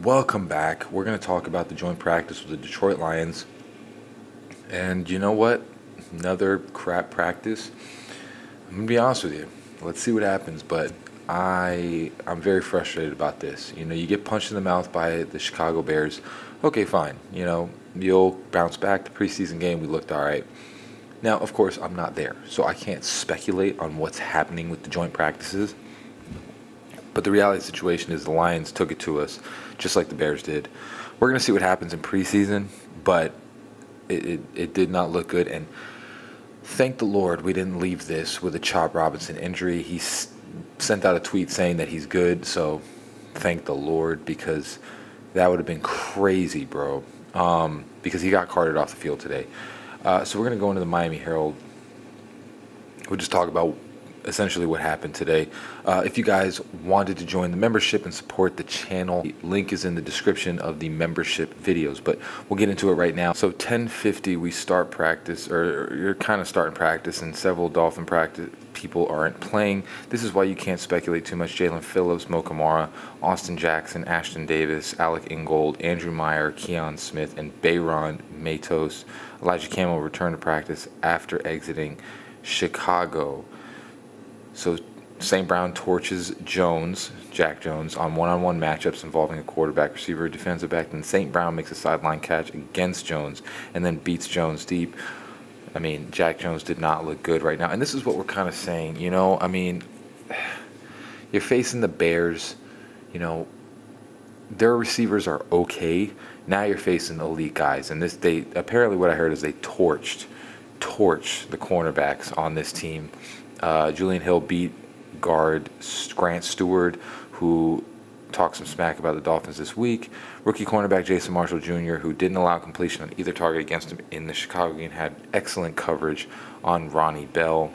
Welcome back. We're going to talk about the joint practice with the Detroit Lions. And you know what? Another crap practice. I'm going to be honest with you. Let's see what happens. But I'm very frustrated about this. You get punched in the mouth by the Chicago Bears. Okay, fine. You'll bounce back. The preseason game, we looked all right. Now, of course, I'm not there, so I can't speculate on what's happening with the joint practices. But the reality of the situation is the Lions took it to us, just like the Bears did. We're going to see what happens in preseason, but it did not look good. And thank the Lord we didn't leave this with a Chop Robinson injury. He sent out a tweet saying that he's good, so thank the Lord, because that would have been crazy, bro, because he got carted off the field today. So we're going to go into the Miami Herald. We'll just talk about essentially what happened today. If you guys wanted to join the membership and support the channel, the link is in the description of the membership videos, but we'll get into it right now. So 10:50 we start practice, or you're kind of starting practice, and several Dolphin practice people aren't playing. This is why you can't speculate too much. Jalen Phillips, Mo Kamara, Austin Jackson, Ashton Davis, Alec Ingold, Andrew Meyer, Keon Smith, and Bayron Matos. Elijah Campbell returned to practice after exiting Chicago. So St. Brown torches Jack Jones, on one-on-one matchups involving a quarterback, receiver, defensive back. Then St. Brown makes a sideline catch against Jones and then beats Jones deep. Jack Jones did not look good right now. And this is what we're kind of saying, you're facing the Bears, their receivers are okay. Now you're facing elite guys. And apparently what I heard is they torch the cornerbacks on this team. Julian Hill beat guard Grant Stewart, who talked some smack about the Dolphins this week. Rookie cornerback Jason Marshall Jr., who didn't allow completion on either target against him in the Chicago game, had excellent coverage on Ronnie Bell.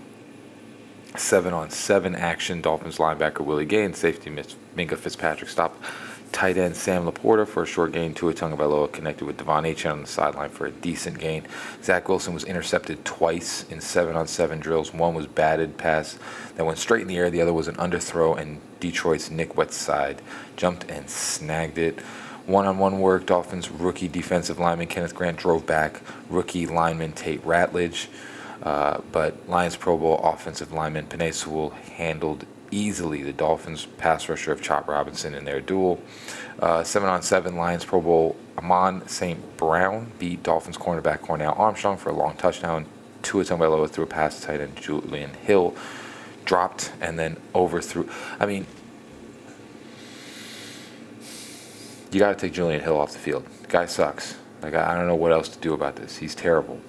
7-on-7 action. Dolphins linebacker Willie Gay and safety Minka Fitzpatrick stopped tight end Sam Laporta for a short gain. Tua Tagovailoa connected with Devon Achane on the sideline for a decent gain. Zach Wilson was intercepted twice in 7-on-7 drills. One was batted pass that went straight in the air. The other was an underthrow, and Detroit's Nick Whiteside jumped and snagged it. One-on-one work. Dolphins rookie defensive lineman Kenneth Grant drove back rookie lineman Tate Ratledge. But Lions Pro Bowl offensive lineman Penei Sewell handled easily the Dolphins pass rusher of Chop Robinson in their duel. 7-on-7 Lions Pro Bowl Amon St. Brown beat Dolphins cornerback Cornell Armstrong for a long touchdown. Tua Tagovailoa threw a pass to tight end Julian Hill, dropped and then overthrew. You got to take Julian Hill off the field. The guy sucks. I don't know what else to do about this. He's terrible.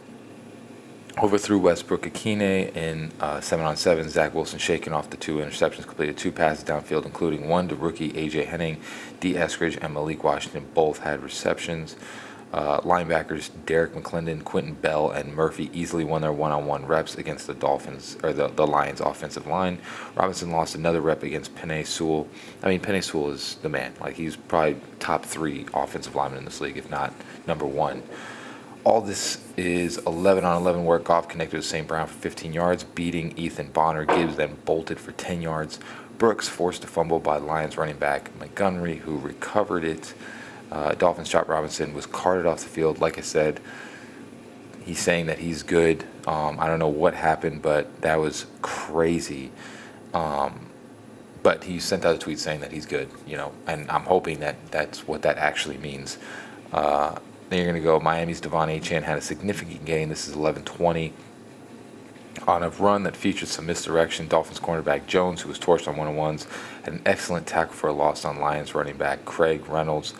Overthrew Westbrook Akine in 7-on-7. Zach Wilson shaking off the 2 interceptions, completed 2 passes downfield, including one to rookie A.J. Henning. D. Eskridge and Malik Washington both had receptions. Linebackers Derek McClendon, Quentin Bell, and Murphy easily won their one-on-one reps against the Dolphins, or the Lions' offensive line. Robinson lost another rep against Penei Sewell. Penei Sewell is the man. He's probably top 3 offensive lineman in this league, if not number 1. All this is 11-on-11 work. Goff connected with St. Brown for 15 yards, beating Ethan Bonner. Gibbs then bolted for 10 yards. Brooks forced a fumble by Lions running back Montgomery, who recovered it. Dolphins Chop Robinson was carted off the field. Like I said, he's saying that he's good. I don't know what happened, but that was crazy. But he sent out a tweet saying that he's good, and I'm hoping that that's what that actually means. Then you're going to go Miami's Devon Achane had a significant gain. This is 11-20 on a run that featured some misdirection. Dolphins cornerback Jones, who was torched on one-on-ones, had an excellent tackle for a loss on Lions running back Craig Reynolds.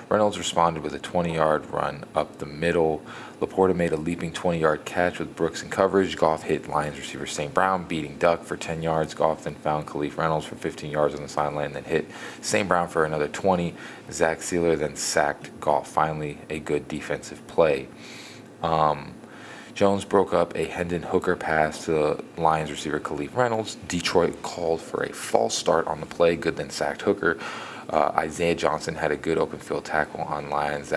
Reynolds responded with a 20-yard run up the middle. Laporta made a leaping 20-yard catch with Brooks in coverage. Goff hit Lions receiver St. Brown, beating Duck for 10 yards. Goff then found Khalif Reynolds for 15 yards on the sideline, then hit St. Brown for another 20. Zach Sealer then sacked Goff. Finally, a good defensive play. Jones broke up a Hendon Hooker pass to the Lions receiver Khalif Reynolds. Detroit called for a false start on the play. Good then sacked Hooker. Isaiah Johnson had a good open field tackle on Lions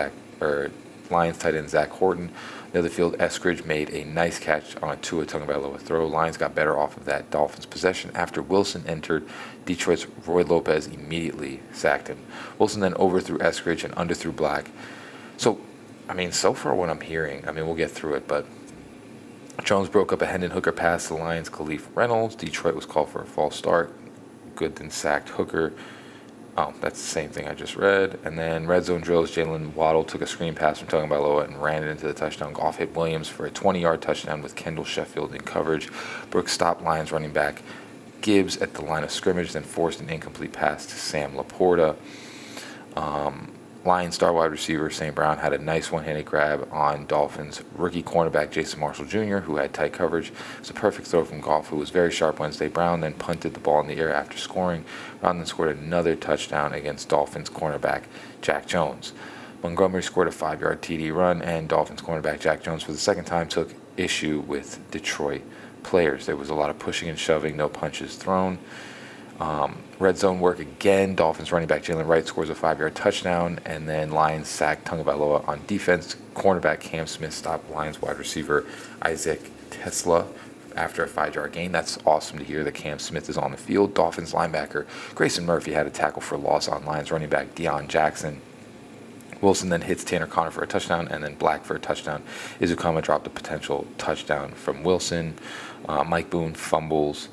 Lions tight end Zach Horton. The other field, Eskridge made a nice catch on a Tua Tagovailoa throw. Lions got better off of that Dolphins possession. After Wilson entered, Detroit's Roy Lopez immediately sacked him. Wilson then overthrew Eskridge and underthrew Black. So, so far what I'm hearing, we'll get through it, but Jones broke up a Hendon Hooker pass to the Lions' Khalif Reynolds. Detroit was called for a false start. Good then sacked Hooker. Oh, that's the same thing I just read. And then red zone drills, Jalen Waddle took a screen pass from Tagovailoa and ran it into the touchdown. Goff hit Williams for a 20-yard touchdown with Kendall Sheffield in coverage. Brooks stopped Lions running back Gibbs at the line of scrimmage, then forced an incomplete pass to Sam Laporta. Lions star wide receiver St. Brown had a nice one-handed grab on Dolphins rookie cornerback Jason Marshall Jr., who had tight coverage. It's a perfect throw from Goff, who was very sharp Wednesday. Brown then punted the ball in the air after scoring. Brown then scored another touchdown against Dolphins cornerback Jack Jones. Montgomery scored a 5-yard TD run, and Dolphins cornerback Jack Jones for the second time took issue with Detroit players. There was a lot of pushing and shoving, no punches thrown. Red zone work again. Dolphins running back Jalen Wright scores a 5-yard touchdown, and then Lions sack Tagovailoa on defense. Cornerback Cam Smith stopped Lions wide receiver Isaac Tesla after a 5-yard gain. That's awesome to hear that Cam Smith is on the field. Dolphins linebacker Grayson Murphy had a tackle for loss on Lions running back Deion Jackson. Wilson then hits Tanner Connor for a touchdown, and then Black for a touchdown. Izukama dropped a potential touchdown from Wilson. Mike Boone fumbles.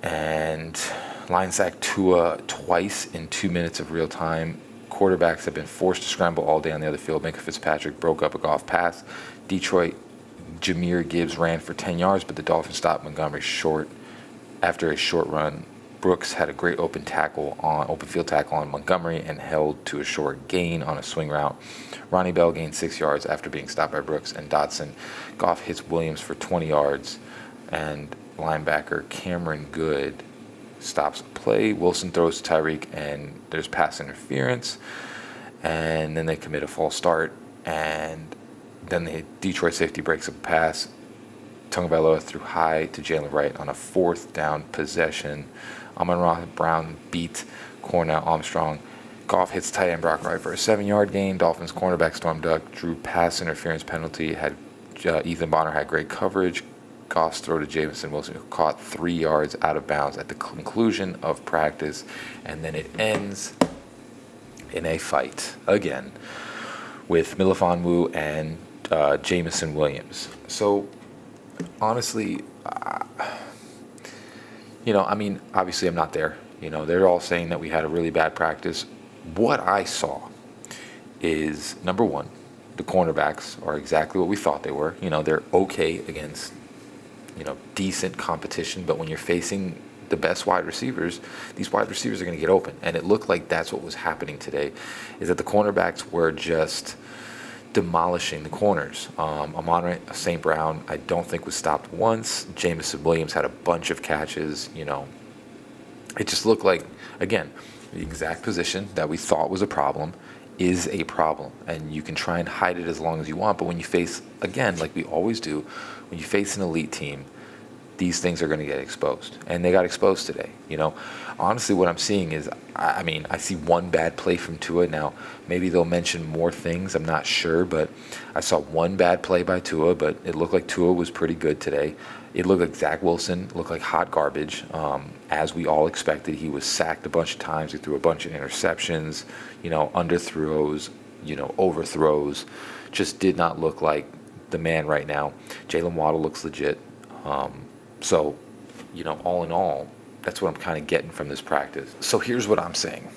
And Lions sacked Tua twice in 2 minutes of real time. Quarterbacks have been forced to scramble all day on the other field. Minka Fitzpatrick broke up a Goff pass. Detroit, Jahmyr Gibbs ran for 10 yards, but the Dolphins stopped Montgomery short. After a short run, Brooks had a great open field tackle on Montgomery and held to a short gain on a swing route. Ronnie Bell gained 6 yards after being stopped by Brooks and Dotson. Goff hits Williams for 20 yards, and linebacker Cameron Good stops the play. Wilson throws to Tyreek, and there's pass interference. And then they commit a false start, and then the Detroit safety breaks up a pass. Tagovailoa threw high to Jalen Wright on a 4th down possession. Amon-Ra Brown beat Cornell Armstrong. Goff hits tight end Brock Wright for a 7-yard gain. Dolphins cornerback Storm Duck drew pass interference penalty. Ethan Bonner had great coverage. Goff's throw to Jamison Wilson, who caught 3 yards out of bounds at the conclusion of practice, and then it ends in a fight again with Melifonwu and Jamison Williams. So honestly, obviously I'm not there. They're all saying that we had a really bad practice. What I saw is, number one, the cornerbacks are exactly what we thought they were. They're okay against decent competition, but when you're facing the best wide receivers, these wide receivers are going to get open. And it looked like that's what was happening today, is that the cornerbacks were just demolishing the corners. Amon-Ra St. Brown, I don't think was stopped once. Jamison Williams had a bunch of catches. It just looked like, again, the exact position that we thought was a problem is a problem, and you can try and hide it as long as you want, but when you face, again, like we always do, when you face an elite team, these things are going to get exposed, and they got exposed today. Honestly, what I'm seeing is, I see one bad play from Tua. Now, maybe they'll mention more things, I'm not sure, but I saw one bad play by Tua, but it looked like Tua was pretty good today. It looked like Zach Wilson looked like hot garbage, as we all expected. He was sacked a bunch of times. He threw a bunch of interceptions, underthrows, overthrows. Just did not look like the man right now. Jalen Waddle looks legit. So, all in all, that's what I'm kind of getting from this practice. So here's what I'm saying.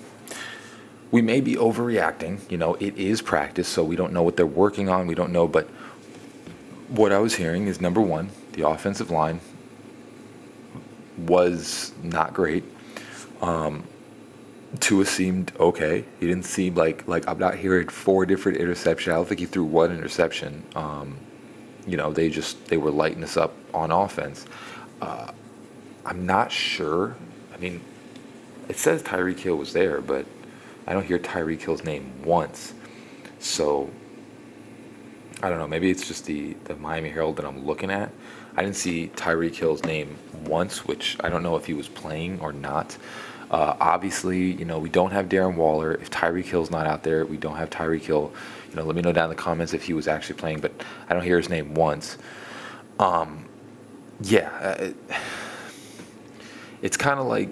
We may be overreacting. It is practice, so we don't know what they're working on. We don't know, but what I was hearing is, number one, the offensive line was not great. Tua seemed okay. He didn't seem like I'm not hearing 4 different interceptions. I don't think he threw 1 interception. They were lighting us up on offense. I'm not sure. It says Tyreek Hill was there, but I don't hear Tyreek Hill's name once. So I don't know. Maybe it's just the Miami Herald that I'm looking at. I didn't see Tyreek Hill's name once, which I don't know if he was playing or not. Obviously, we don't have Darren Waller. If Tyreek Hill's not out there, we don't have Tyreek Hill. Let me know down in the comments if he was actually playing, but I don't hear his name once. Yeah, it's kind of like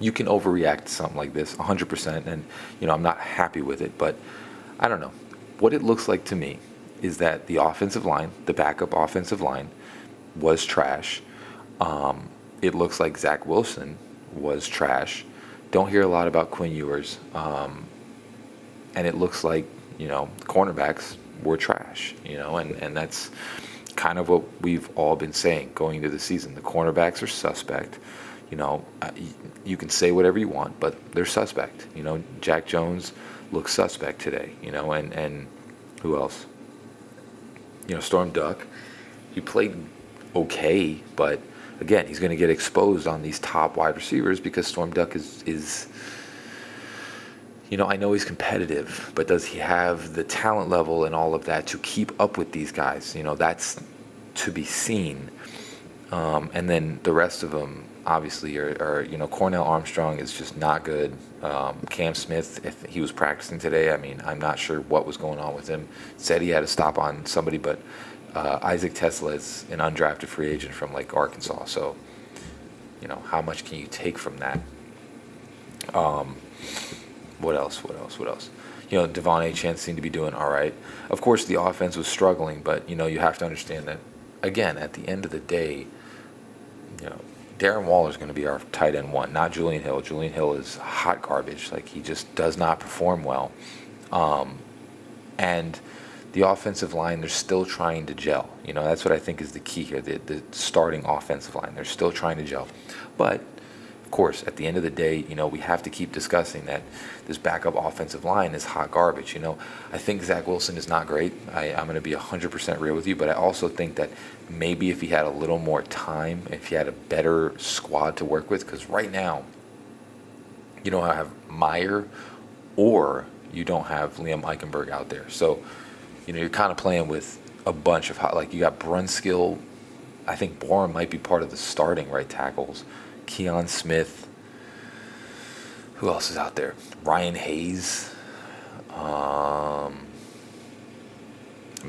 you can overreact to something like this 100%, and I'm not happy with it, but I don't know. What it looks like to me is that the offensive line, the backup offensive line, was trash. It looks like Zach Wilson was trash. Don't hear a lot about Quinn Ewers, and it looks like cornerbacks were trash. And that's kind of what we've all been saying going into the season. The cornerbacks are suspect. You can say whatever you want, but they're suspect. Jack Jones looks suspect today. And who else? Storm Duck. He played okay, but again, he's going to get exposed on these top wide receivers because Storm Duck is I know he's competitive, but does he have the talent level and all of that to keep up with these guys? That's to be seen. And then the rest of them, obviously, are Cornell Armstrong is just not good. Cam Smith, if he was practicing today, I'm not sure what was going on with him. Said he had to stop on somebody, but Isaac Tesla is an undrafted free agent from Arkansas. So, how much can you take from that? What else? Devon Achane seemed to be doing all right. Of course, the offense was struggling, but you have to understand that, again, at the end of the day, Darren Waller is going to be our tight end one, not Julian Hill. Julian Hill is hot garbage. He just does not perform well. And the offensive line, they're still trying to gel. That's what I think is the key here, the starting offensive line. They're still trying to gel. But, of course, at the end of the day, we have to keep discussing that this backup offensive line is hot garbage. I think Zach Wilson is not great. I'm going to be 100% real with you, but I also think that maybe if he had a little more time, if he had a better squad to work with, because right now, you don't have Meyer or you don't have Liam Eichenberg out there. So, you're kind of playing with a bunch of hot, you got Brunskill. I think Bourne might be part of the starting right tackles. Keon Smith. Who else is out there? Ryan Hayes.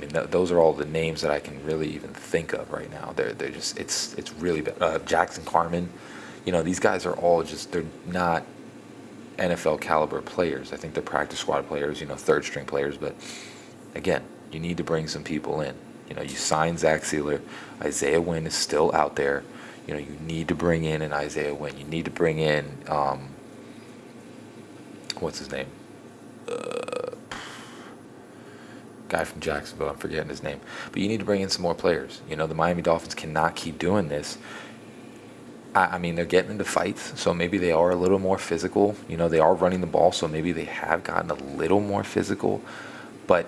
Those are all the names that I can really even think of right now. They're just it's really bad. Jackson Carman. These guys are all they're not NFL caliber players. I think they're practice squad players. Third string players. But again, you need to bring some people in. You signed Zach Sealer. Isaiah Wynn is still out there. You need to bring in an Isaiah Wynn. You need to bring in, what's his name? Guy from Jacksonville. I'm forgetting his name. But you need to bring in some more players. The Miami Dolphins cannot keep doing this. They're getting into fights, so maybe they are a little more physical. They are running the ball, so maybe they have gotten a little more physical. But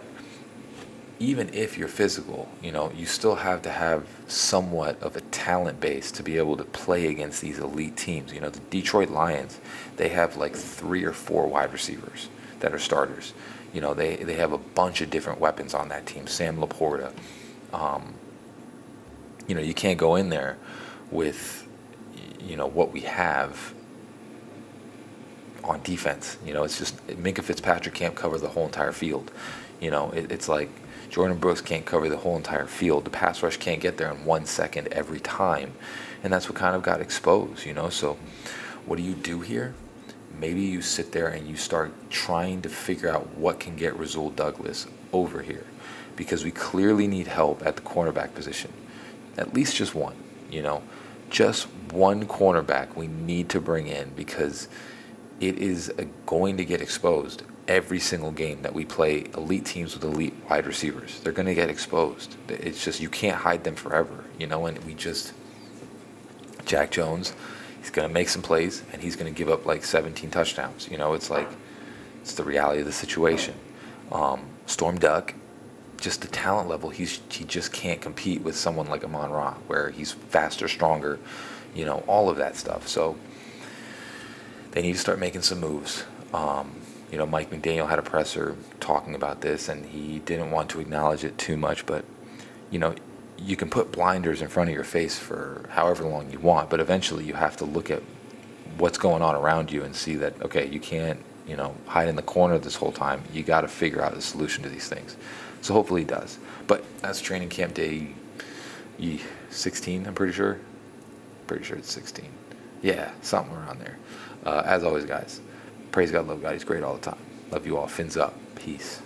even if you're physical, you still have to have somewhat of a talent base to be able to play against these elite teams. The Detroit Lions, they have 3 or 4 wide receivers that are starters. They have a bunch of different weapons on that team. Sam Laporta. You can't go in there with, what we have on defense. It's just Minkah Fitzpatrick can't cover the whole entire field. It's like Jordan Brooks can't cover the whole entire field. The pass rush can't get there in 1 second every time. And that's what kind of got exposed, So what do you do here? Maybe you sit there and you start trying to figure out what can get Rasul Douglas over here. Because we clearly need help at the cornerback position. At least just one, Just one cornerback we need to bring in because it is going to get exposed. Every single game that we play elite teams with elite wide receivers, they're going to get exposed. It's just, you can't hide them forever, and Jack Jones, he's going to make some plays and he's going to give up 17 touchdowns. It's the reality of the situation. Storm Duck, just the talent level, he just can't compete with someone like Amon-Ra, where he's faster, stronger, all of that stuff. So they need to start making some moves. Mike McDaniel had a presser talking about this, and he didn't want to acknowledge it too much, but, you can put blinders in front of your face for however long you want, but eventually you have to look at what's going on around you and see that, okay, you can't, hide in the corner this whole time. You got to figure out the solution to these things. So hopefully he does. But that's training camp day 16, I'm pretty sure. Pretty sure it's 16. Yeah, something around there. As always, guys, praise God, love God. He's great all the time. Love you all. Fins up. Peace.